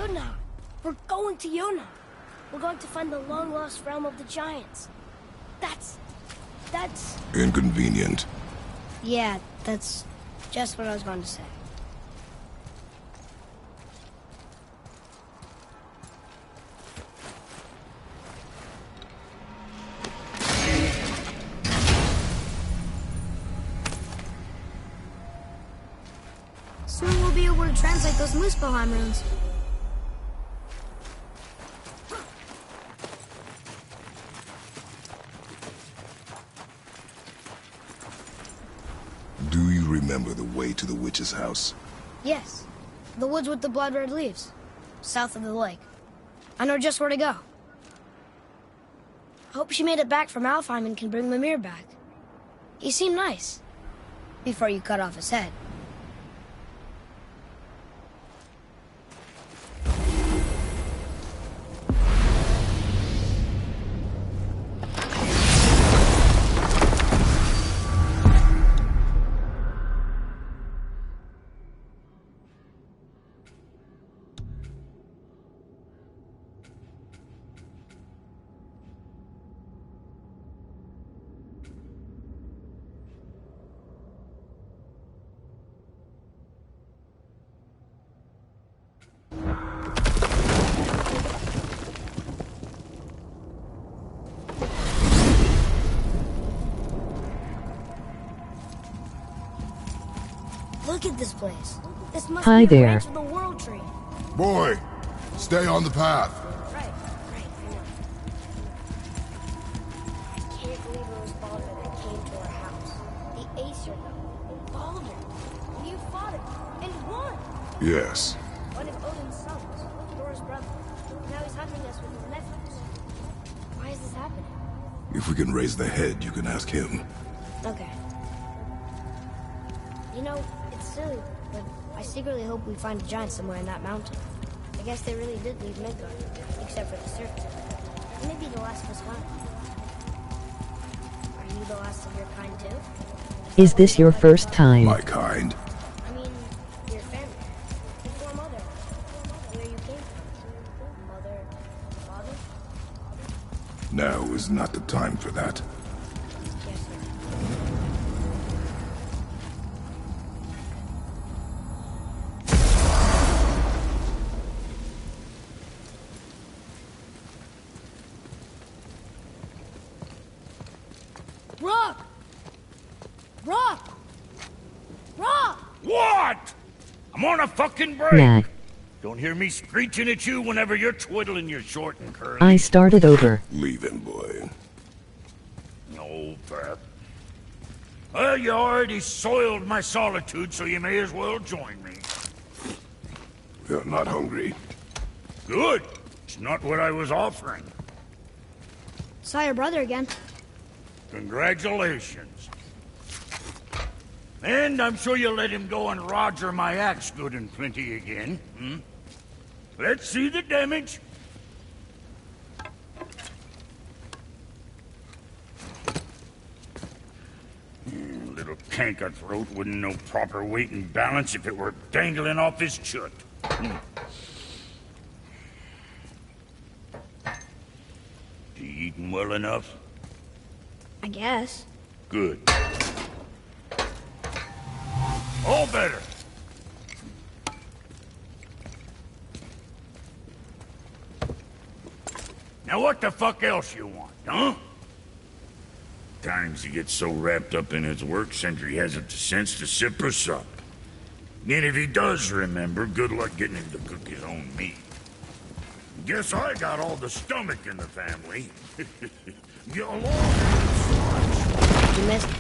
Yuna! We're going to Yuna! We're going to find the long-lost realm of the giants. That's... Inconvenient. Yeah, that's just what I was going to say. Soon we'll be able to translate those Muspelheim runes. Do you remember the way to the witch's house? Yes. The woods with the blood-red leaves. South of the lake. I know just where to go. Hope she made it back from Alfheim and can bring Mimir back. He seemed nice. Before you cut off his head. Look at this place. This must Hi be the there. branch of the World Tree. Boy, stay on the path. Right, I know. I can't believe it was Baldur that came to our house. The Aesir, though. Baldur. You fought him, and won. Yes. One of Odin's sons, Thor's brother. Now he's hunting us with his nephews. Why is this happening? If we can raise the head, you can ask him. Okay. You know, it's silly, but I secretly hope we find a giant somewhere in that mountain. I guess they really did leave Midgard, except for the serpent. Maybe the last was found. Are you the last of your kind too? Is this your first time? My kind. I mean, your family. Before Mother. Where you came from. Mother, father? Now is not the time for that. Yes, sir. Rock! Rock! Rock! What? I'm on a fucking break. Nah. Don't hear me screeching at you whenever you're twiddling your short and curly. I started over. Leave him, boy. No, Beth. Well, you already soiled my solitude, so you may as well join me. You're not hungry. Good. It's not what I was offering. Saw your brother again. Congratulations. And I'm sure you'll let him go and Roger my axe good and plenty again. Let's see the damage. Little canker throat wouldn't know proper weight and balance if it were dangling off his chut. You eating well enough? I guess. Good. All better. Now what the fuck else you want, huh? Times he gets so wrapped up in his work, Sentry hasn't the sense to sip or sup. And if he does remember, good luck getting him to cook his own meat. Guess I got all the stomach in the family. Get along. You missed it.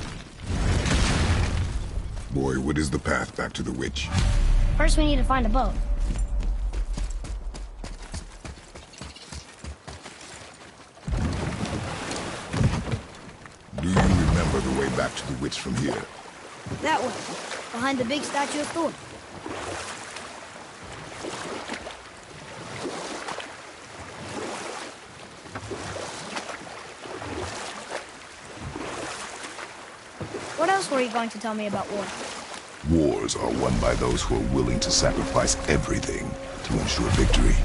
Boy, what is the path back to the witch? First we need to find a boat. Do you remember the way back to the witch from here? That way. Behind the big statue of Thor. What else were you going to tell me about war? Wars are won by those who are willing to sacrifice everything to ensure victory.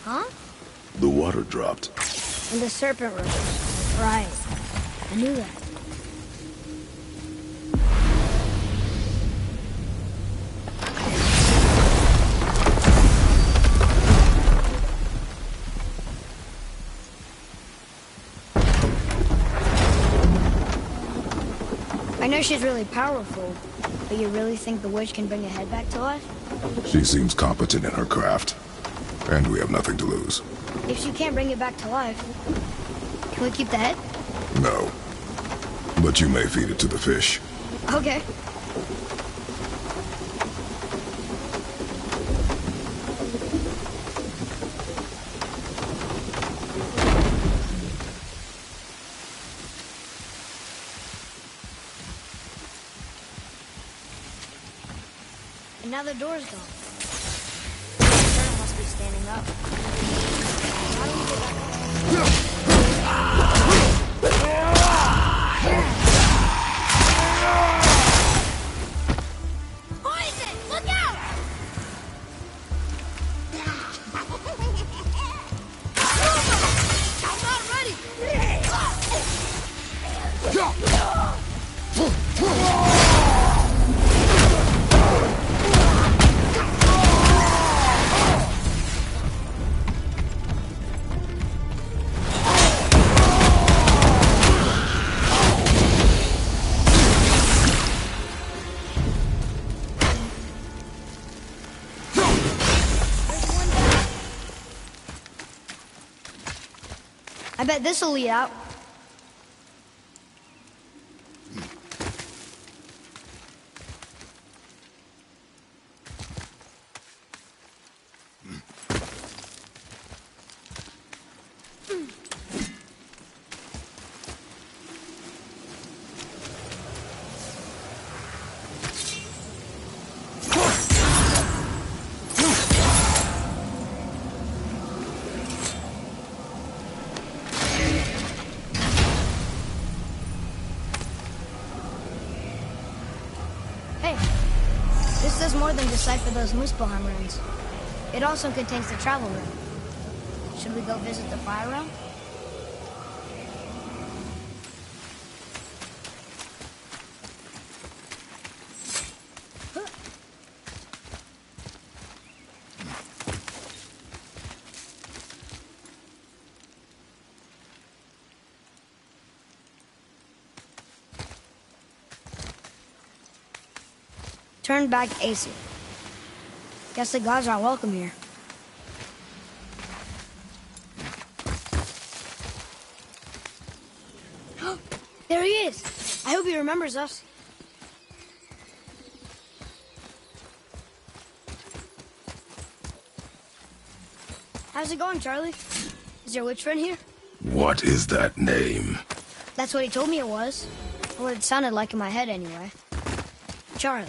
Huh? The water dropped. And the serpent rose. Right. I knew that. I know she's really powerful, but you really think the witch can bring a head back to life? She seems competent in her craft, and we have nothing to lose. If she can't bring it back to life, can we keep the head? No. But you may feed it to the fish. Okay. And now the door's gone. The turtle must be standing up. How do we get back? Poison! Look out! I'm not ready! I bet this'll lead out. Hey, this does more than decipher those Muspelheim runes. It also contains the travel rune. Should we go visit the fire realm? Turn back Aesir. Guess the gods aren't welcome here. There he is! I hope he remembers us. How's it going, Charlie? Is your witch friend here? What is that name? That's what he told me it was. Or what it sounded like in my head anyway. Charlie.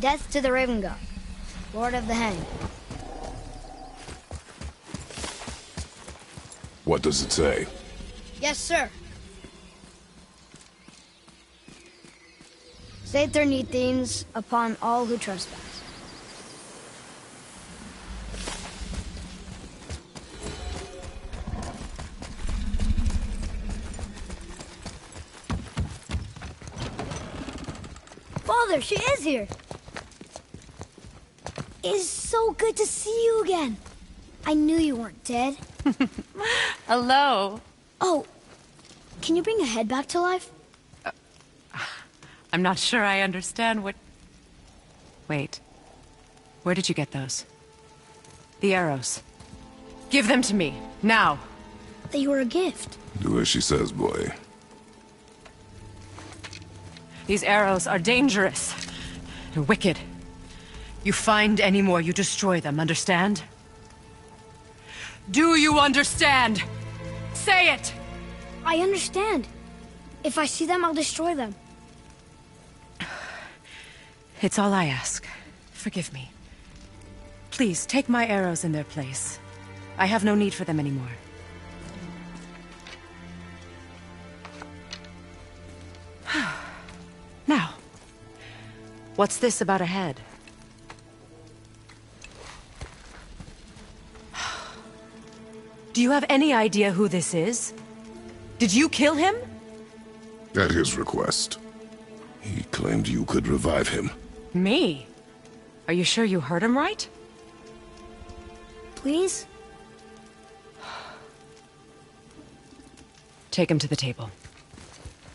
Death to the Raven God, Lord of the Hang. What does it say? Yes, sir. Saether Nethines upon all who trespass. Father, she is here. It is so good to see you again. I knew you weren't dead. Hello. Oh, can you bring a head back to life? I'm not sure I understand what... Wait. Where did you get those? The arrows. Give them to me, now. They were a gift. Do as she says, boy. These arrows are dangerous. They're wicked. You find any more, you destroy them, understand? Do you understand? Say it! I understand. If I see them, I'll destroy them. It's all I ask. Forgive me. Please, take my arrows in their place. I have no need for them anymore. Now, what's this about a head? Do you have any idea who this is? Did you kill him? At his request. He claimed you could revive him. Me? Are you sure you heard him right? Please? Take him to the table.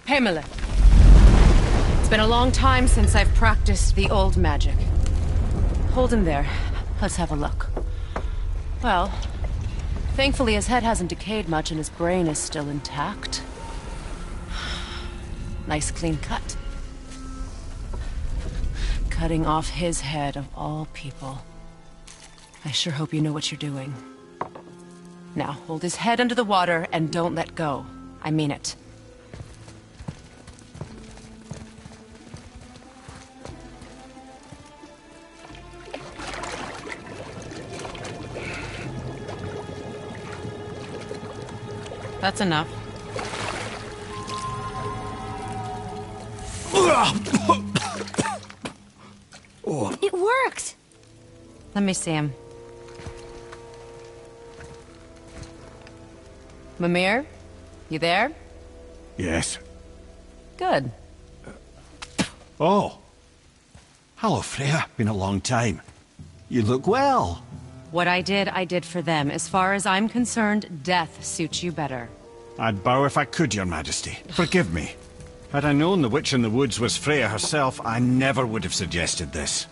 Pamela. It's been a long time since I've practiced the old magic. Hold him there. Let's have a look. Well, thankfully his head hasn't decayed much and his brain is still intact. Nice clean cut. Cutting off his head of all people. I sure hope you know what you're doing. Now, hold his head under the water and don't let go. I mean it. That's enough. It worked! Let me see him. Mimir? You there? Yes. Good. Oh. Hello, Freya. Been a long time. You look well. What I did for them. As far as I'm concerned, death suits you better. I'd bow if I could, Your Majesty. Forgive me. Had I known the Witch in the Woods was Freya herself, I never would have suggested this.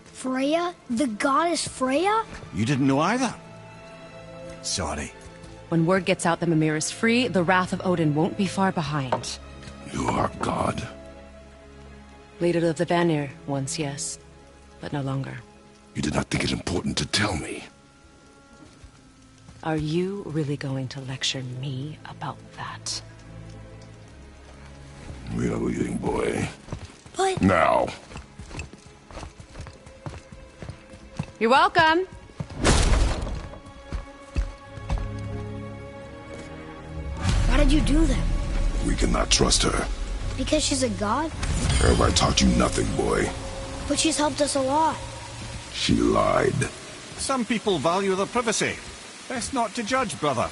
Freya? The goddess Freya? You didn't know either? Sorry. When word gets out that Mimir is free, the wrath of Odin won't be far behind. You are God. Leader of the Vanir, once yes, but no longer. You did not think it important to tell me. Are you really going to lecture me about that? We are leaving, boy. But... Now. You're welcome! Why did you do that? We cannot trust her. Because she's a god? Have I taught you nothing, boy? But she's helped us a lot. She lied. Some people value their privacy. Best not to judge, brother.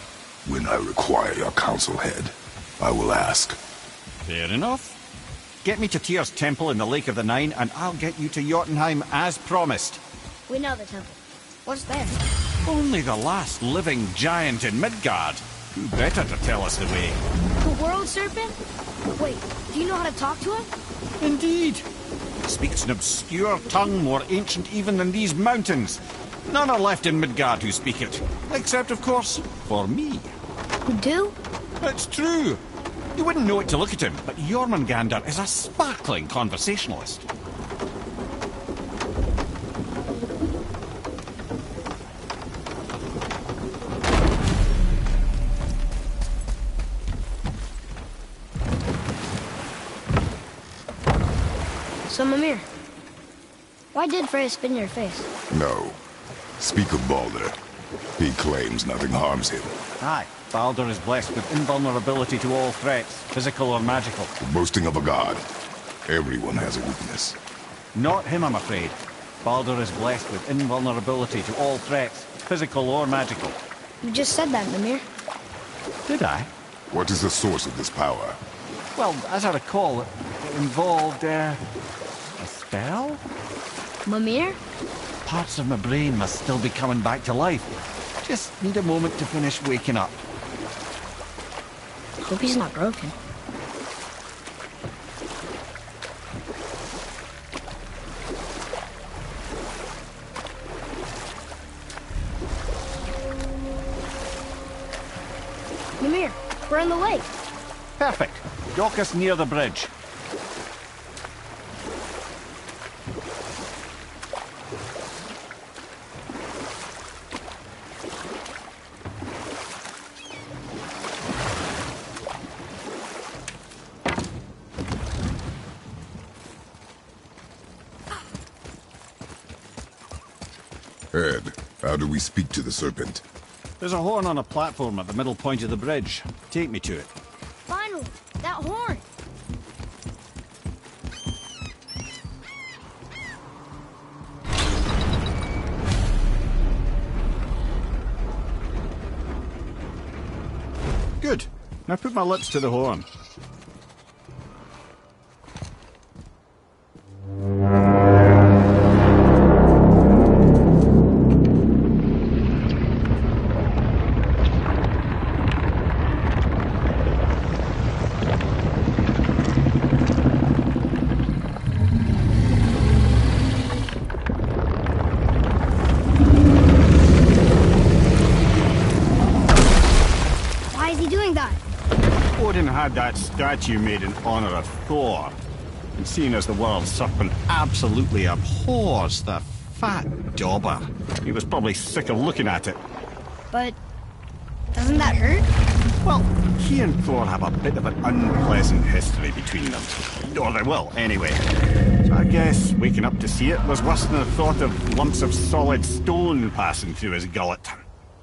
When I require your council head, I will ask. Fair enough. Get me to Tyr's temple in the Lake of the Nine, and I'll get you to Jotunheim as promised. We know the temple. What's there? Only the last living giant in Midgard. Who better to tell us the way? The world serpent? Wait, do you know how to talk to him? Indeed. Speaks an obscure tongue more ancient even than these mountains. None are left in Midgard who speak it. Except, of course, for me. You do? It's true. You wouldn't know it to look at him, but Jormungandr is a sparkling conversationalist. So, Mimir, Why did Freya spit in your face? No. Speak of Baldur. He claims nothing harms him. Aye, Baldur is blessed with invulnerability to all threats, physical or magical. Boasting of a god. Everyone has a weakness. Not him, I'm afraid. Baldur is blessed with invulnerability to all threats, physical or magical. You just said that, Mimir. Did I? What is the source of this power? Well, as I recall, it involved, a spell? Mimir? Parts of my brain must still be coming back to life. Just need a moment to finish waking up. Hope he's not broken. Mimir, we're on the lake. Perfect. Dock us near the bridge. Ed, how do we speak to the serpent? There's a horn on a platform at the middle point of the bridge. Take me to it. Finally, that horn. Good. Now put my lips to the horn. Odin had that statue made in honor of Thor. And seeing as the world serpent absolutely abhors the fat dauber, he was probably sick of looking at it. But doesn't that hurt? Well, he and Thor have a bit of an unpleasant history between them. Or they will, anyway. So I guess waking up to see it was worse than the thought of lumps of solid stone passing through his gullet.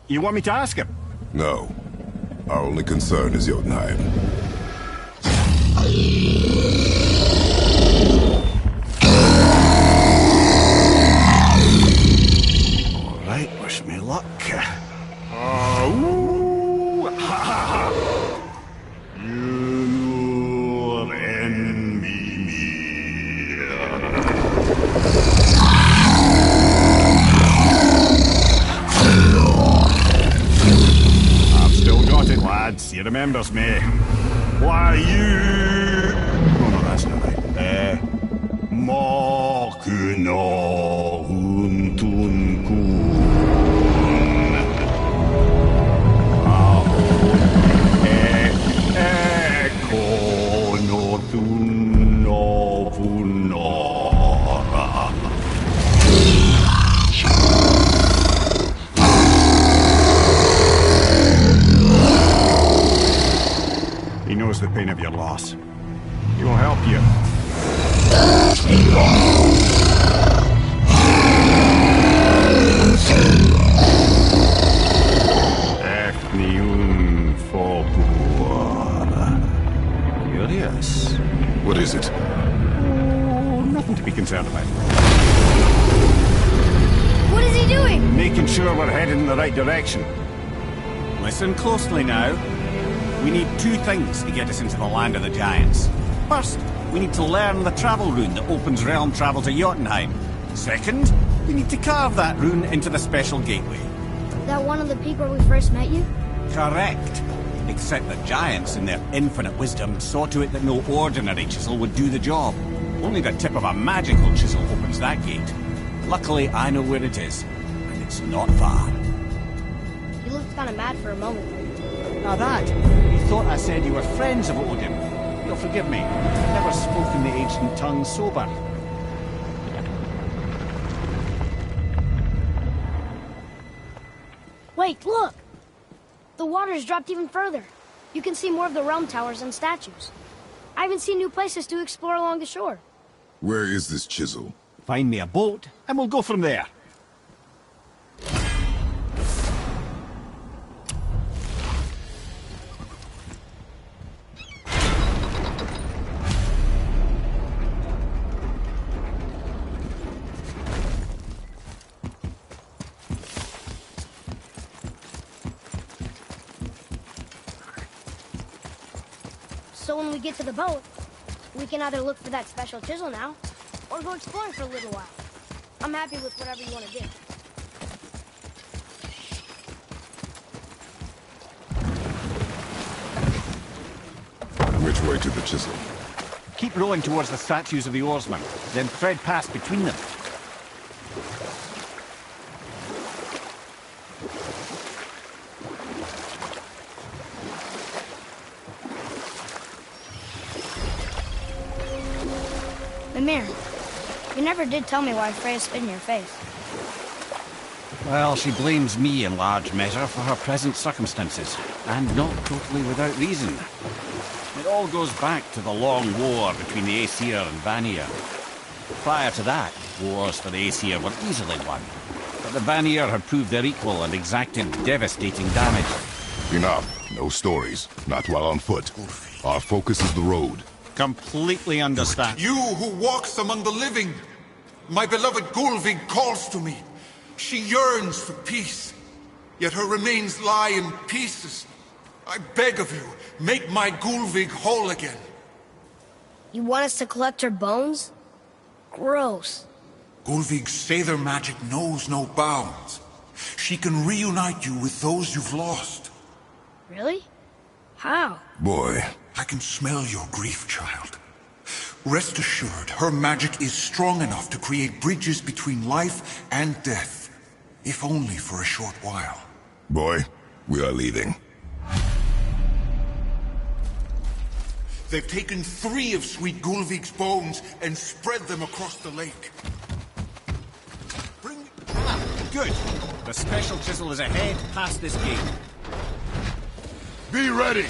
You want me to ask him? No. Our only concern is Jotunheim. All right, wish me luck. Ooh, ha, ha, ha. You're in me. I've still got it, lads. He remembers me. Why you? Oh no, that's not right. Mokuno Huntunkun. He knows the pain of your loss. He will help you. Curious. What is it? Oh, nothing to be concerned about. What is he doing? Making sure we're headed in the right direction. Listen closely now. We need two things to get us into the land of the giants. First, we need to learn the travel rune that opens realm travel to Jotunheim. Second, we need to carve that rune into the special gateway. That one on the peak where we first met you? Correct. Except the giants, in their infinite wisdom, saw to it that no ordinary chisel would do the job. Only the tip of a magical chisel opens that gate. Luckily, I know where it is, and it's not far. You looked kind of mad for a moment. Now that, you thought I said you were friends of Odin. You'll forgive me. I've never spoken the ancient tongue sober. Wait, look! The water's dropped even further. You can see more of the realm towers and statues. I even see new places to explore along the shore. Where is this chisel? Find me a boat, and we'll go from there. So when we get to the boat, we can either look for that special chisel now, or go exploring for a little while. I'm happy with whatever you want to do. Which way to the chisel? Keep rowing towards the statues of the oarsmen, then thread past between them. Mimir, you never did tell me why Freya spit in your face. Well, she blames me in large measure for her present circumstances, and not totally without reason. It all goes back to the long war between the Aesir and Vanir. Prior to that, wars for the Aesir were easily won, but the Vanir had proved their equal and exacted devastating damage. Enough. No stories. Not while on foot. Our focus is the road. Completely understand. You who walks among the living! My beloved Gulvig calls to me. She yearns for peace, yet her remains lie in pieces. I beg of you, make my Gulvig whole again. You want us to collect her bones? Gross. Gulvig's Sather magic knows no bounds. She can reunite you with those you've lost. Really? How? Boy. I can smell your grief, child. Rest assured, her magic is strong enough to create bridges between life and death, if only for a short while. Boy, we are leaving. They've taken 3 of Sweet Gulvig's bones and spread them across the lake. Bring... Good. The special chisel is ahead past this gate. Be ready!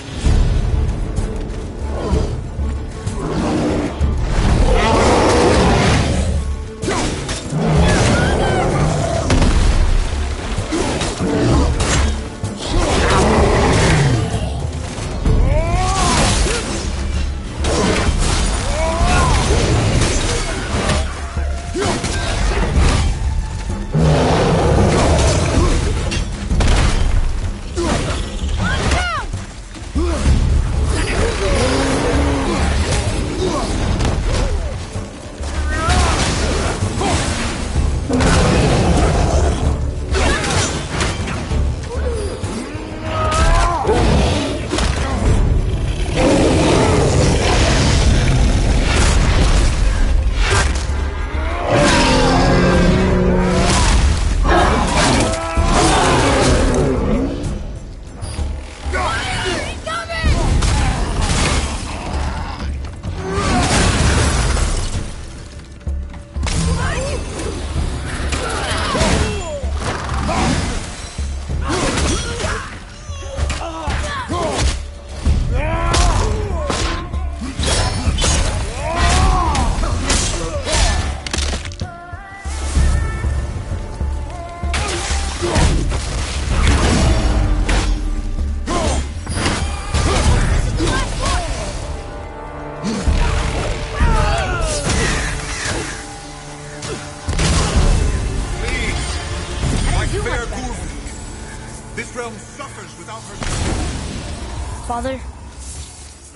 Father,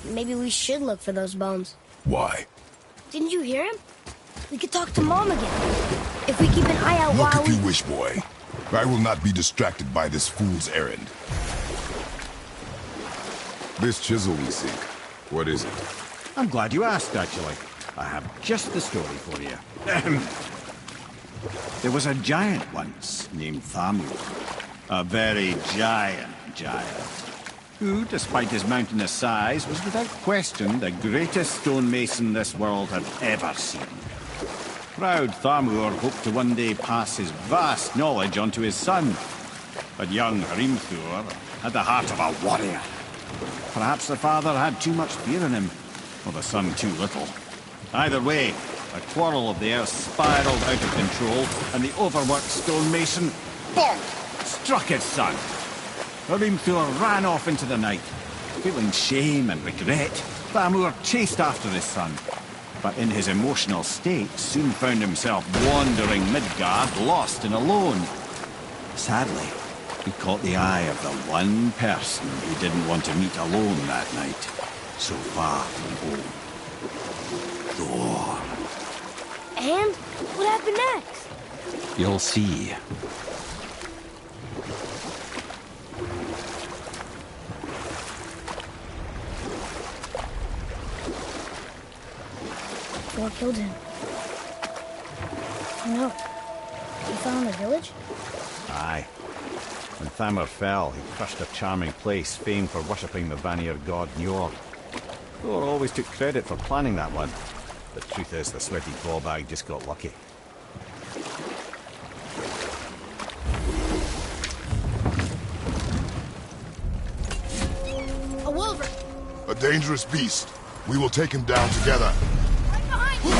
maybe we should look for those bones. Why? Didn't you hear him? We could talk to Mom again. If we keep an eye out Look while if you wish, boy. I will not be distracted by this fool's errand. This chisel we seek, what is it? I'm glad you asked, actually. I have just the story for you. There was a giant once named Thamur. A very giant, who, despite his mountainous size, was without question the greatest stonemason this world had ever seen. Proud Thamur hoped to one day pass his vast knowledge on to his son. But young Hrimthur had the heart of a warrior. Perhaps the father had too much fear in him, or the son too little. Either way, A quarrel of the earth spiraled out of control, and the overworked stonemason, bonk, struck his son. Hrimthur ran off into the night. Feeling shame and regret, Thamur chased after his son, but in his emotional state soon found himself wandering Midgard, lost and alone. Sadly, he caught the eye of the one person he didn't want to meet alone that night, so far from home. Thor. And what happened next? You'll see. Thor killed him. Oh no. He fell in the village? Aye. When Thamur fell, he crushed a charming place famed for worshipping the Vanir god Njord. Thor always took credit for planning that one. The truth is, the sweaty ballbag just got lucky. A wolverine! A dangerous beast. We will take him down together. Right behind you!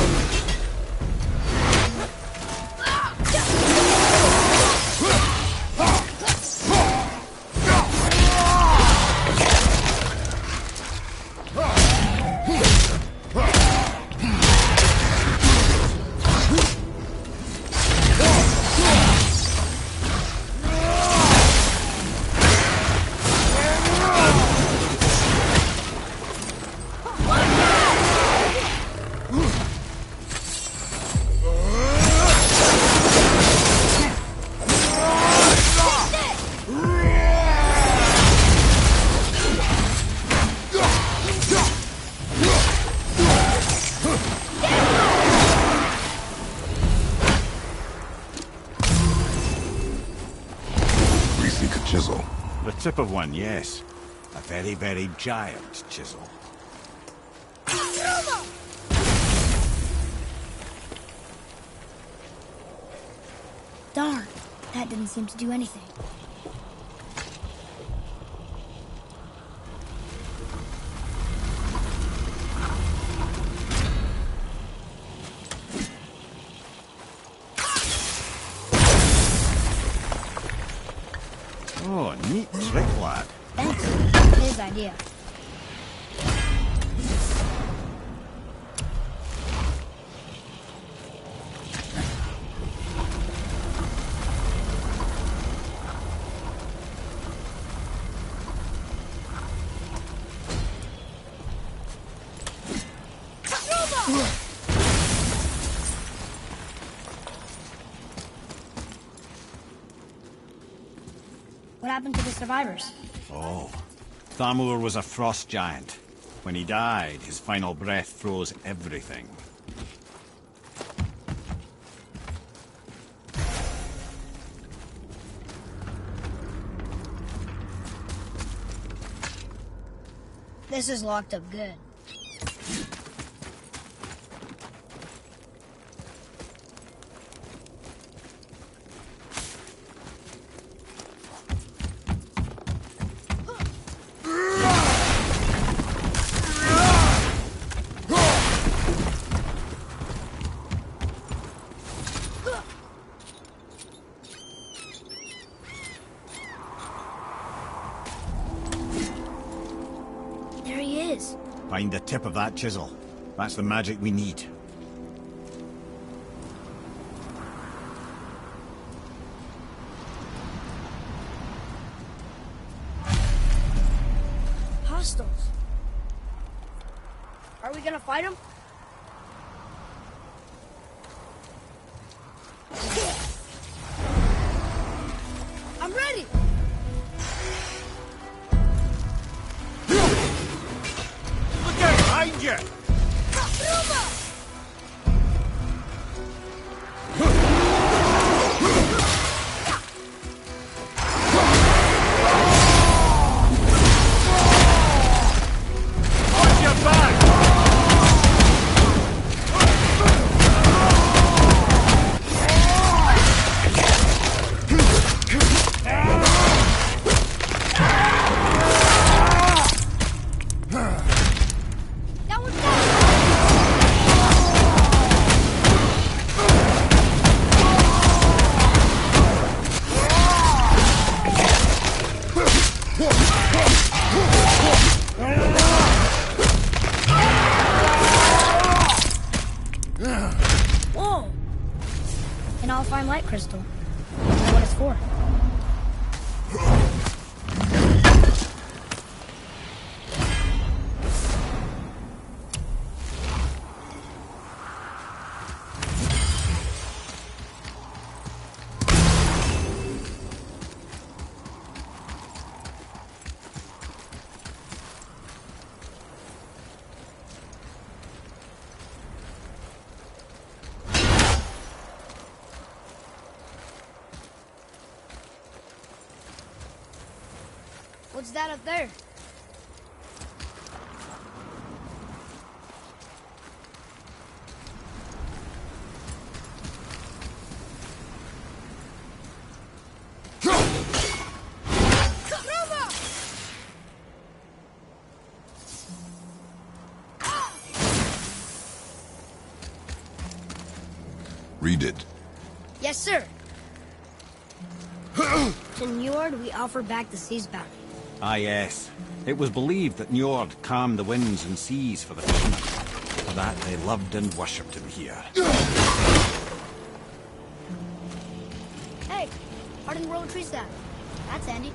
Chisel. The tip of one, yes. A very, very giant chisel. Darn, that didn't seem to do anything. Oh, neat trick, lad. Thanks. His idea. What happened to the survivors? Oh, Thamur was a frost giant. When he died, his final breath froze everything. This is locked up good. There he is. Find the tip of that chisel. That's the magic we need. Hostiles. Are we gonna fight him? I'm ready! Look out behind you! Watch your back! I'll find light crystal. I know what it's for. What's that up there? Read it. Yes, sir. To Njord, we offer back the sea's bounty. Ah, yes. It was believed that Njord calmed the winds and seas for the fishermen. For that, they loved and worshipped him here. Hey, Harding Road Tree Staff. That's handy.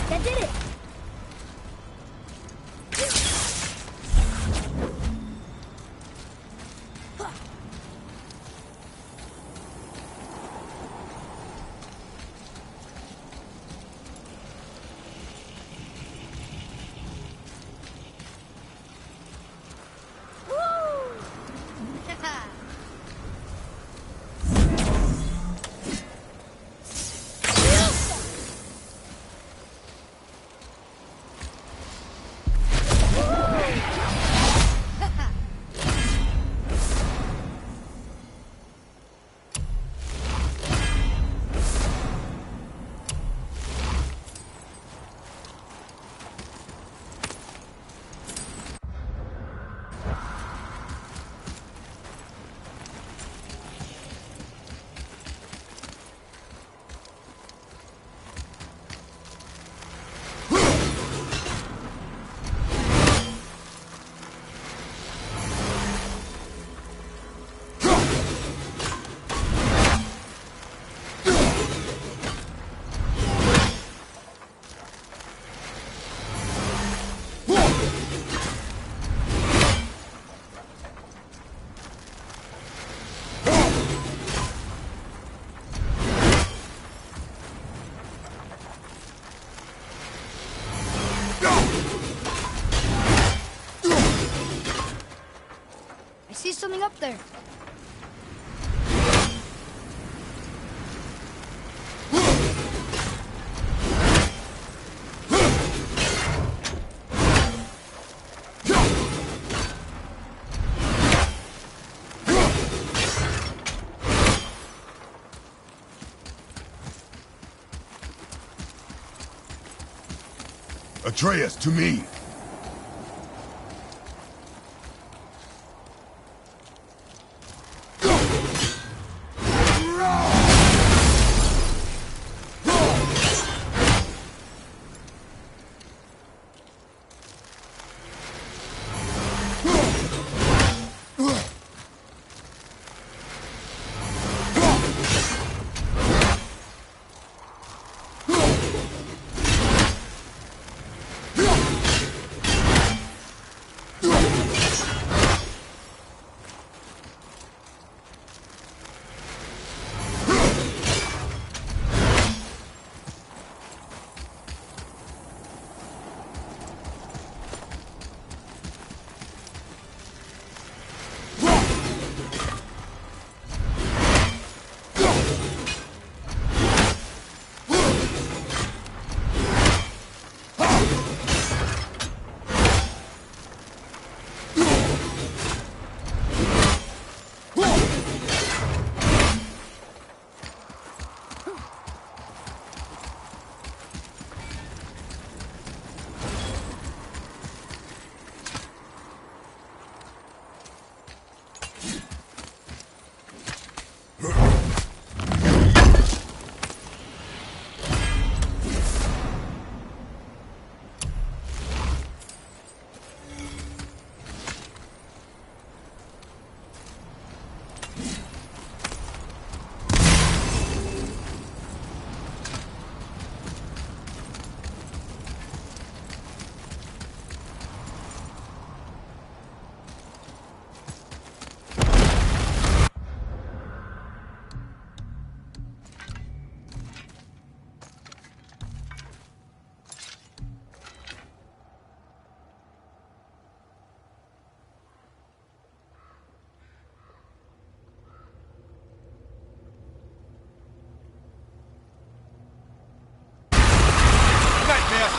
That did it! I see something up there. Atreus, to me!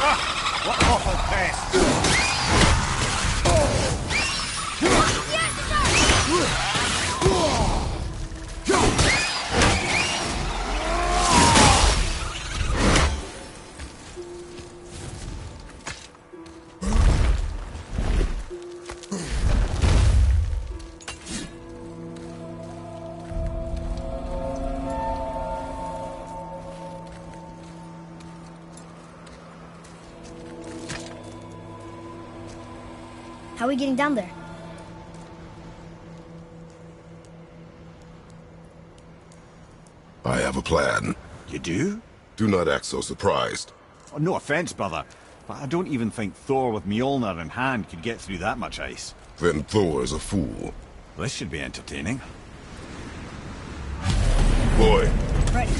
What awful pest! How are we getting down there? I have a plan. You do? Do not act so surprised. Oh, no offense, brother, but I don't even think Thor with Mjolnir in hand could get through that much ice. Then Thor is a fool. This should be entertaining. Boy, Ready.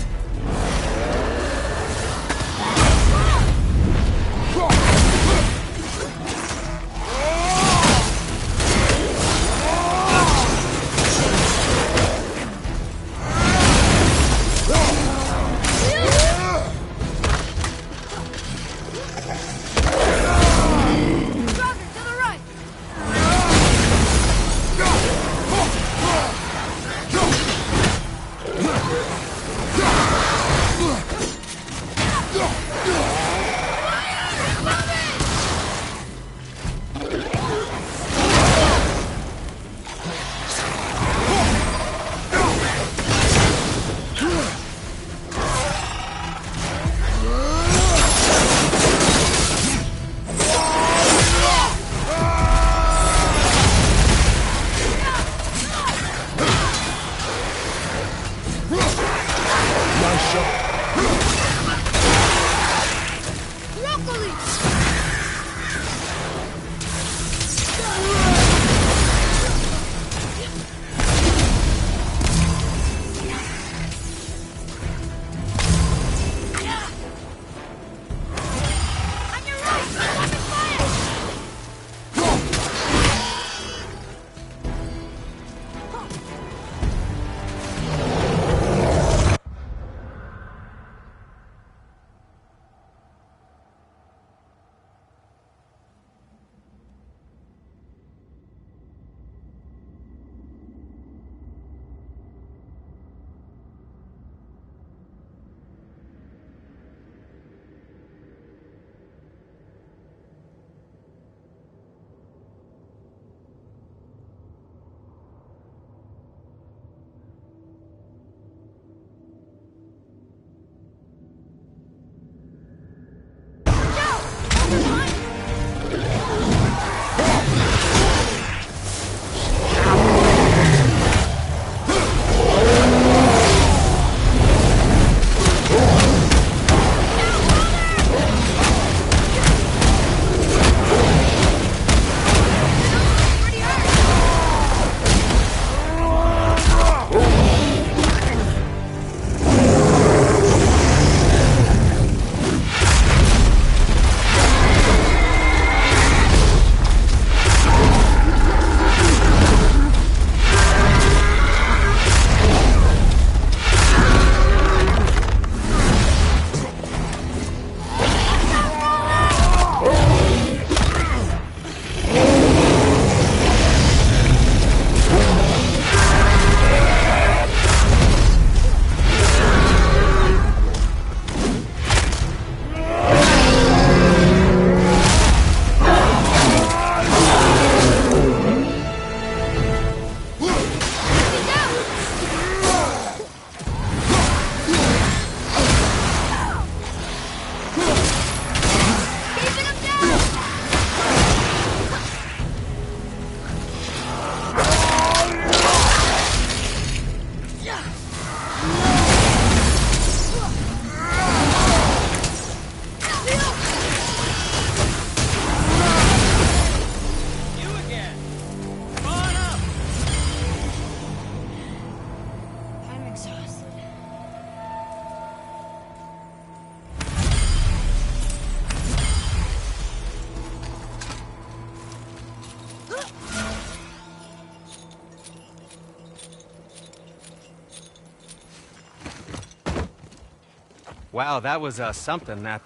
Wow, that was something, that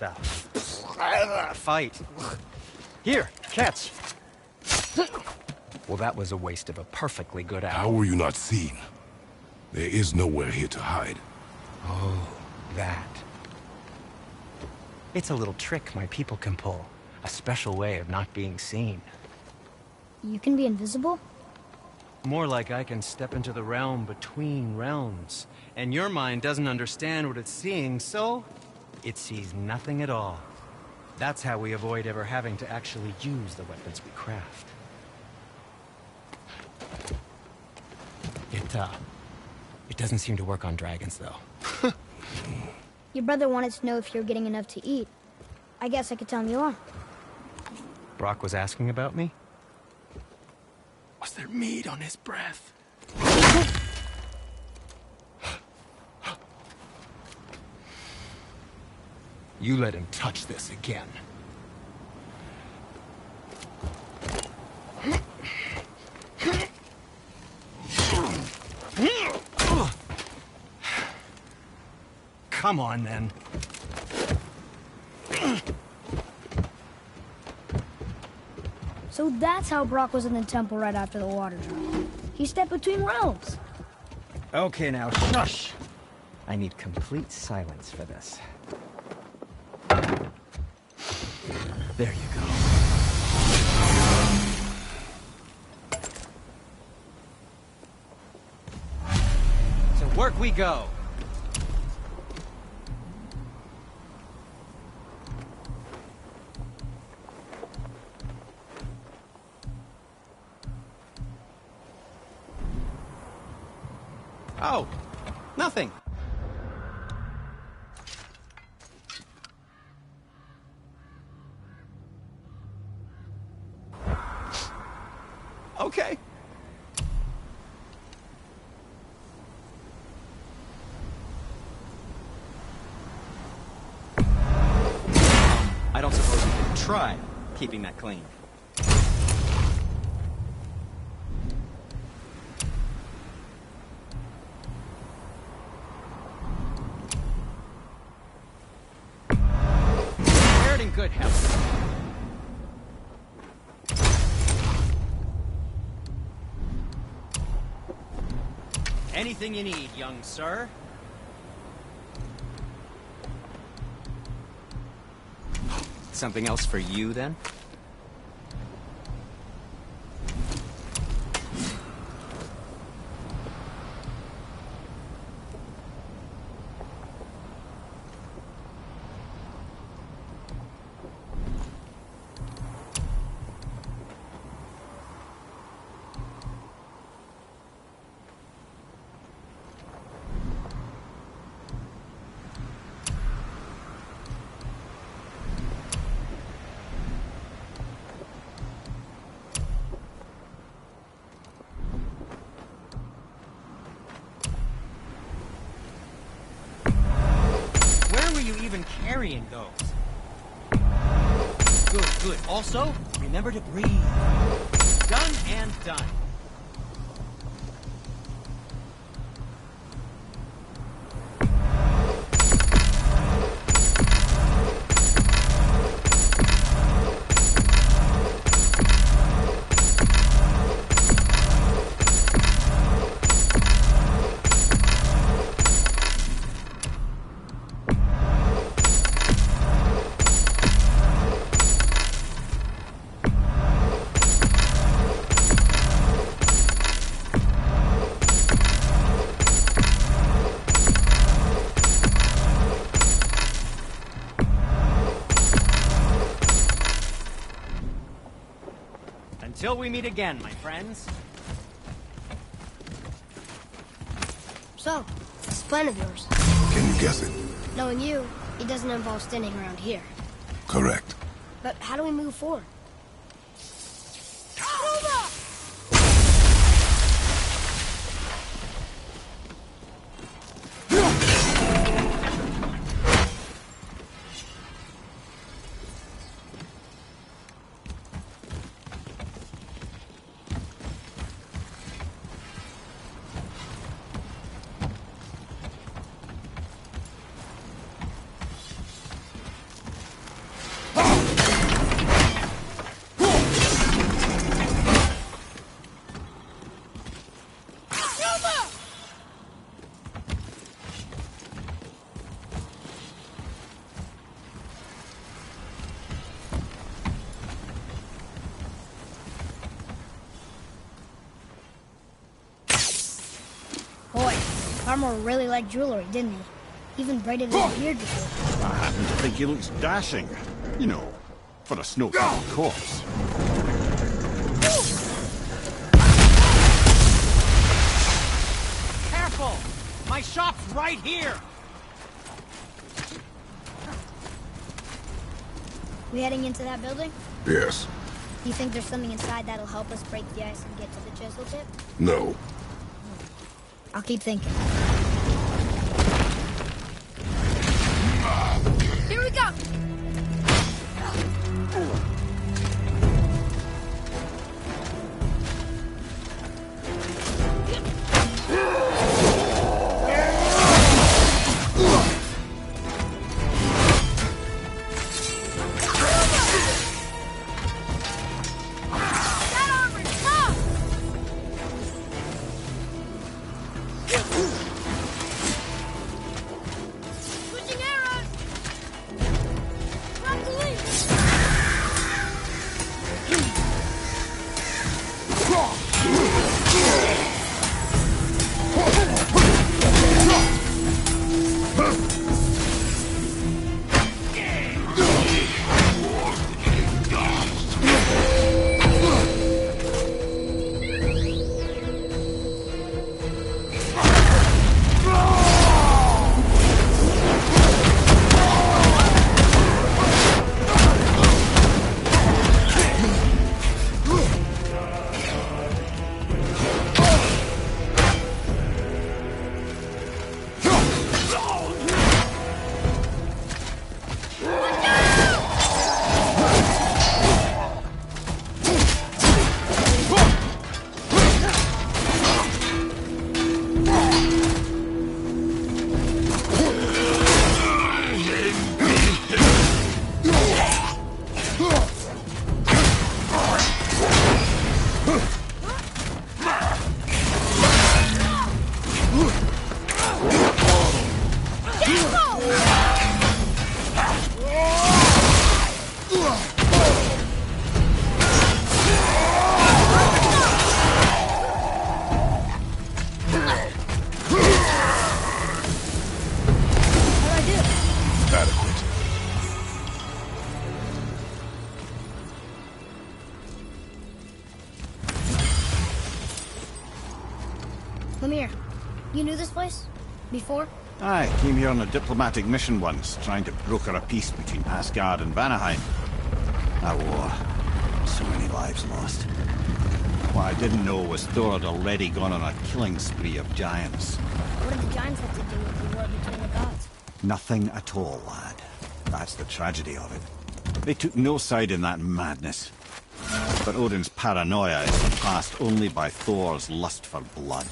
Fight. Here, catch. Well, that was a waste of a perfectly good How hour. were you not seen? There is nowhere here to hide. Oh, that. It's a little trick my people can pull. A special way of not being seen. You can be invisible? More like I can step into the realm between realms. And your mind doesn't understand what it's seeing, so it sees nothing at all. That's how we avoid ever having to actually use the weapons we craft. It doesn't seem to work on dragons, though. Your brother wanted to know if you're getting enough to eat. I guess I could tell him you are. Brock was asking about me? Was there meat on his breath? You let him touch this again. Come on, then. So that's how Brock was in the temple right after the water drop. He stepped between realms. Okay, now, shush! I need complete silence for this. There you go. To work we go! Oh, nothing. Okay. I don't suppose you could try keeping that clean. Good health. Anything you need, young sir. Something else for you, then? Carrying those. Good, good. Also, remember to breathe. Done and done. Until we meet again, my friends. So, what's the plan of yours? Can you guess it? Knowing you, it doesn't involve standing around here. Correct. But how do we move forward? Barmore really liked jewelry, didn't he? Even braided his beard before. I happen to think he looks dashing. You know, for a snow-covered corpse. Careful! My shop's right here! We heading into that building? Yes. You think there's something inside that'll help us break the ice and get to the chisel tip? No. I'll keep thinking. Here we go! Lemire, you knew this place? Before? I came here on a diplomatic mission once, trying to broker a peace between Asgard and Vanaheim. That war. So many lives lost. What I didn't know was Thor had already gone on a killing spree of giants. What did the giants have to do with the war between the gods? Nothing at all, lad. That's the tragedy of it. They took no side in that madness. But Odin's paranoia is surpassed only by Thor's lust for blood.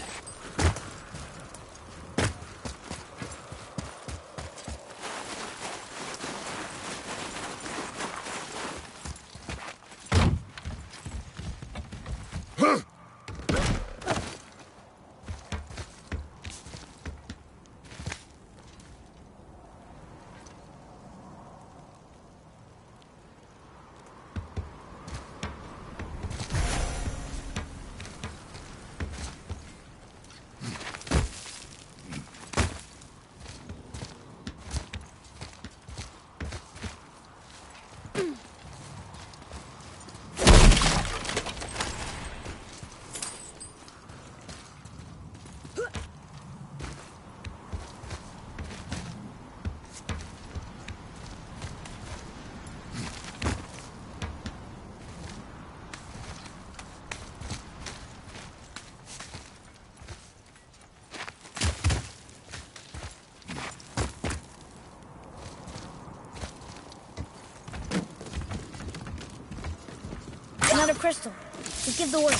Another crystal. Just give the word.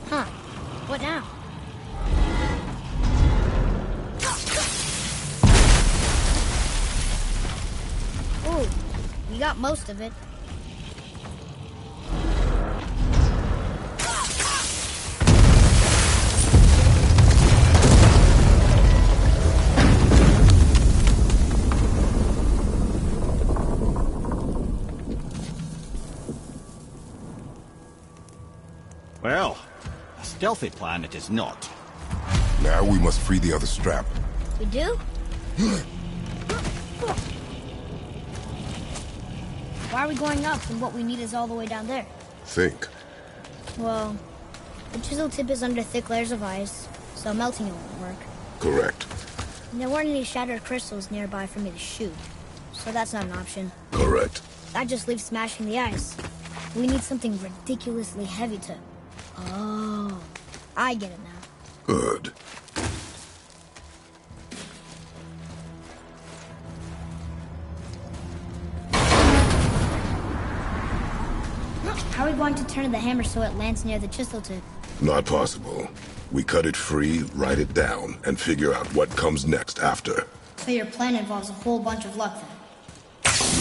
Huh. What now? Ooh, we got most of it. Well, that's stealthy plan it is not. Now we must free the other strap. We do? Why are we going up when what we need is all the way down there? Think. Well, the chisel tip is under thick layers of ice, so melting it won't work. Correct. And there weren't any shattered crystals nearby for me to shoot, so that's not an option. Correct. That just leaves smashing the ice. We need something ridiculously heavy to... Oh, I get it now. Good. How are we going to turn the hammer so it lands near the chisel tip? Not possible. We cut it free, write it down, and figure out what comes next after. So your plan involves a whole bunch of luck then?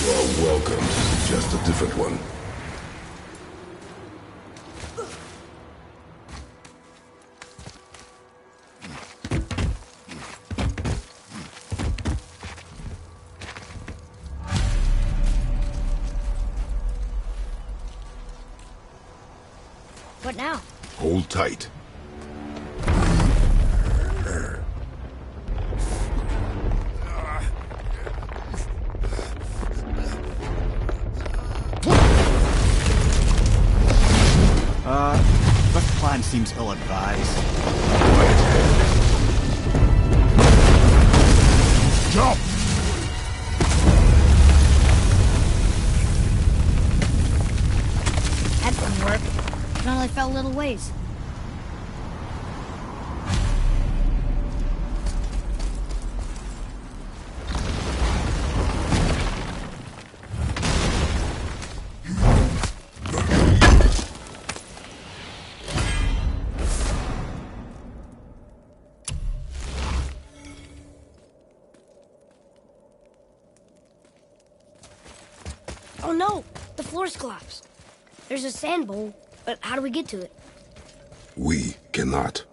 You are welcome to suggest a different one. What now? Hold tight. This plan seems ill-advised. Jump! That didn't work. It only fell a little ways. Oh no! The floor's collapsed. There's a sand bowl, but how do we get to it? We cannot.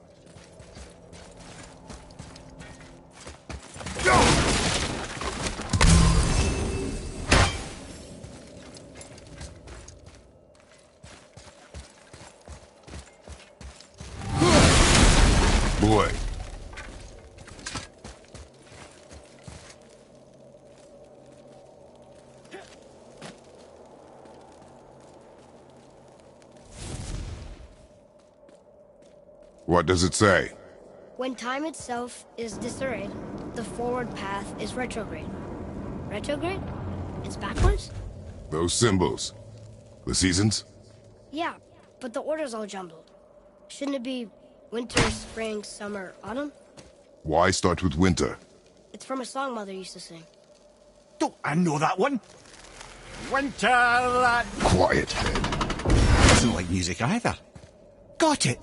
Boy. What does it say? When time itself is disarrayed, the forward path is retrograde. Retrograde? It's backwards? Those symbols. The seasons? Yeah, but the order's all jumbled. Shouldn't it be winter, spring, summer, autumn? Why start with winter? It's from a song Mother used to sing. Don't I know that one? Winter, lad. Quiet, head. Doesn't like music either. Got it.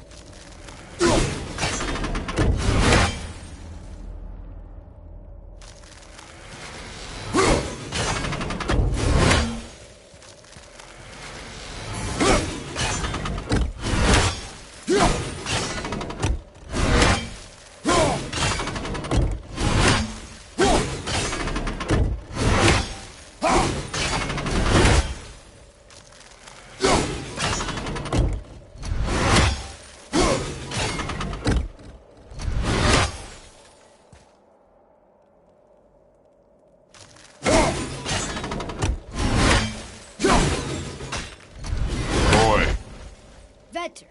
Vetter.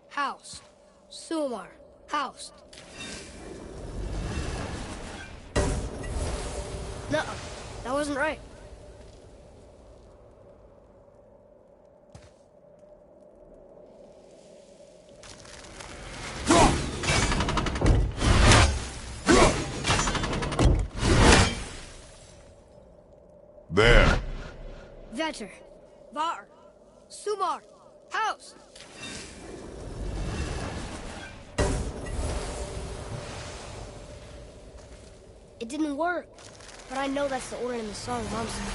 House. Sumar. House. No, that wasn't right. There. Vetter. Var. Sumar. House. It didn't work, but I know that's the order in the song Mom sang.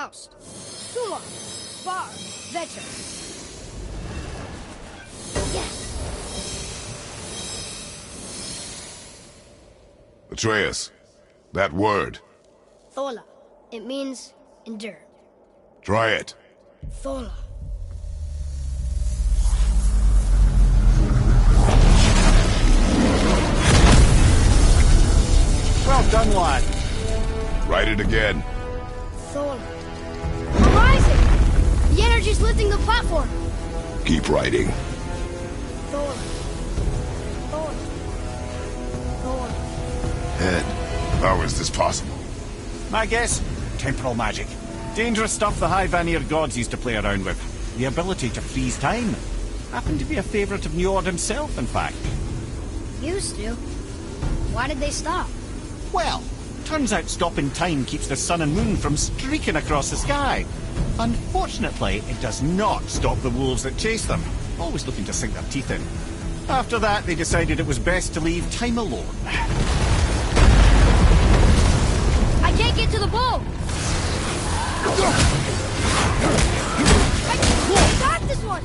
Faust. Suma. Bar. Vetra. Yes! Atreus, that word. Thola. It means endure. Try it. Thola. Well done, lad. Write it again. Thola. We're rising! The energy's lifting the platform! Keep writing. Thola. Thola. Thola. Ed, how is this possible? My guess? Temporal magic. Dangerous stuff the High Vanir gods used to play around with. The ability to freeze time. Happened to be a favourite of Njord himself, in fact. Used to. Why did they stop? Well, turns out stopping time keeps the sun and moon from streaking across the sky. Unfortunately, it does not stop the wolves that chase them, always looking to sink their teeth in. After that, they decided it was best to leave time alone. I can't get to the bow! I got this one!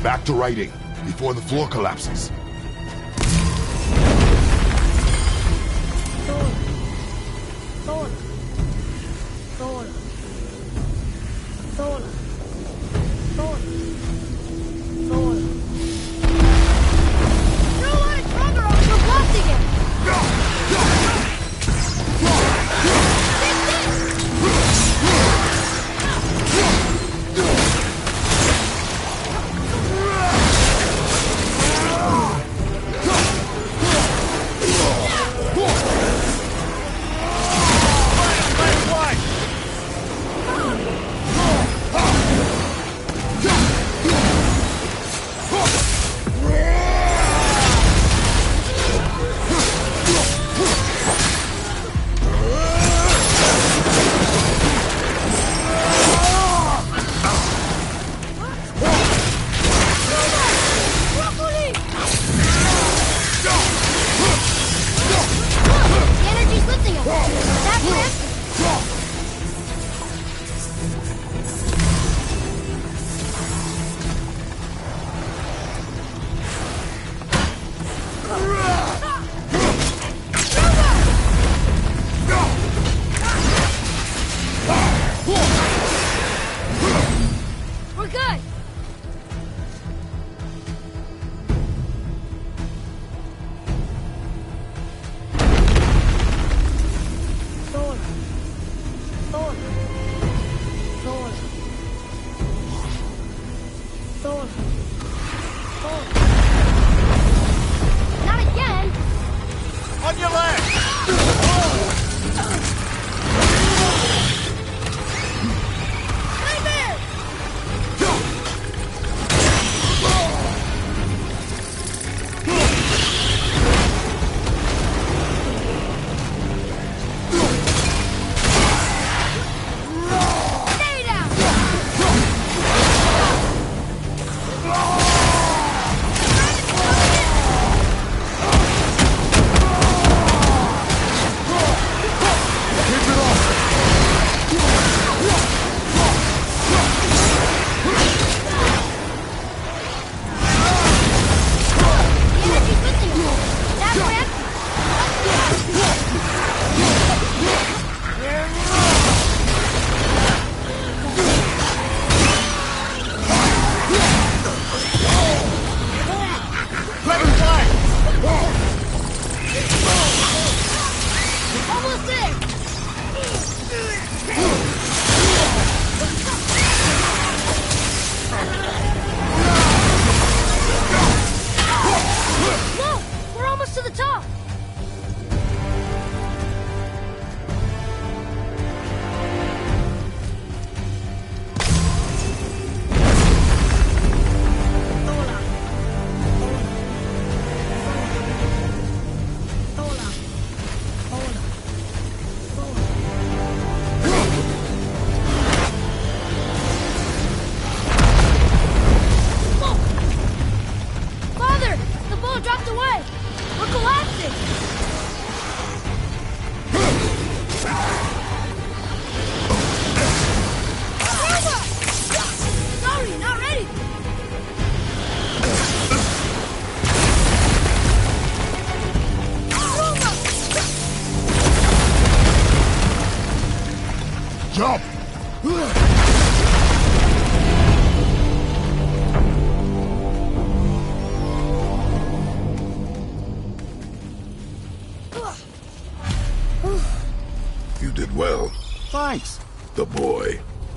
Back to writing, before the floor collapses. Thola. Thola. Thola. Thola. Thola. Thola. You're a lot stronger on your blocked again! Take this! Thola.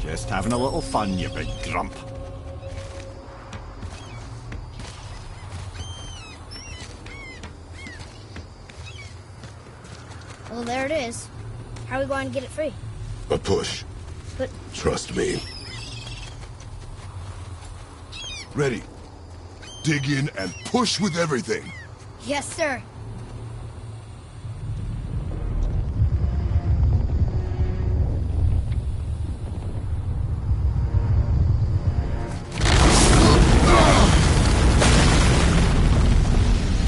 Just having a little fun, you big grump. Well, there it is. How are we going to get it free? A push. But Trust me. Ready. Dig in and push with everything. yes, sir.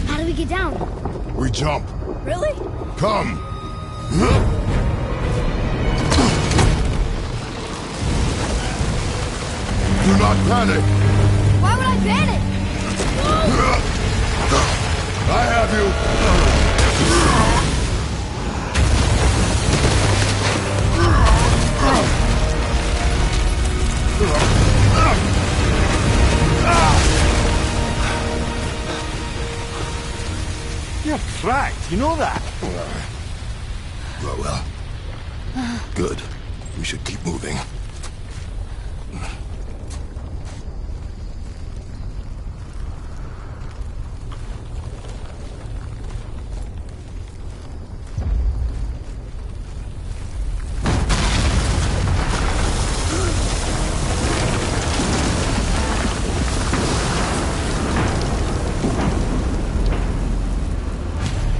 How do we get down? We jump. Really? Come. Do not panic. Why would I panic? I have you. You're cracked, you know that? Well. Good. We should keep moving.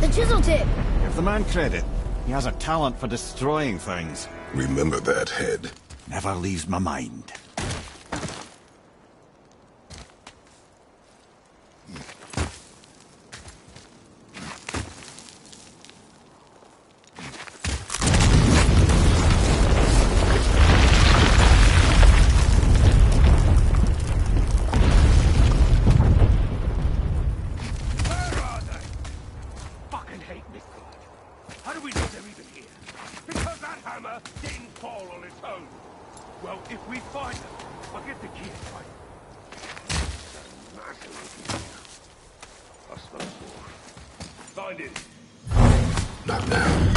The chisel tip. Give the man credit. He has a talent for destroying things. Remember that head. Never leaves my mind. Fucking hate Midgard. How do we know they're even here? Because that hammer didn't fall on its own. Well, if we find them, I'll get the key and fight. I smell more. Find it. Not now.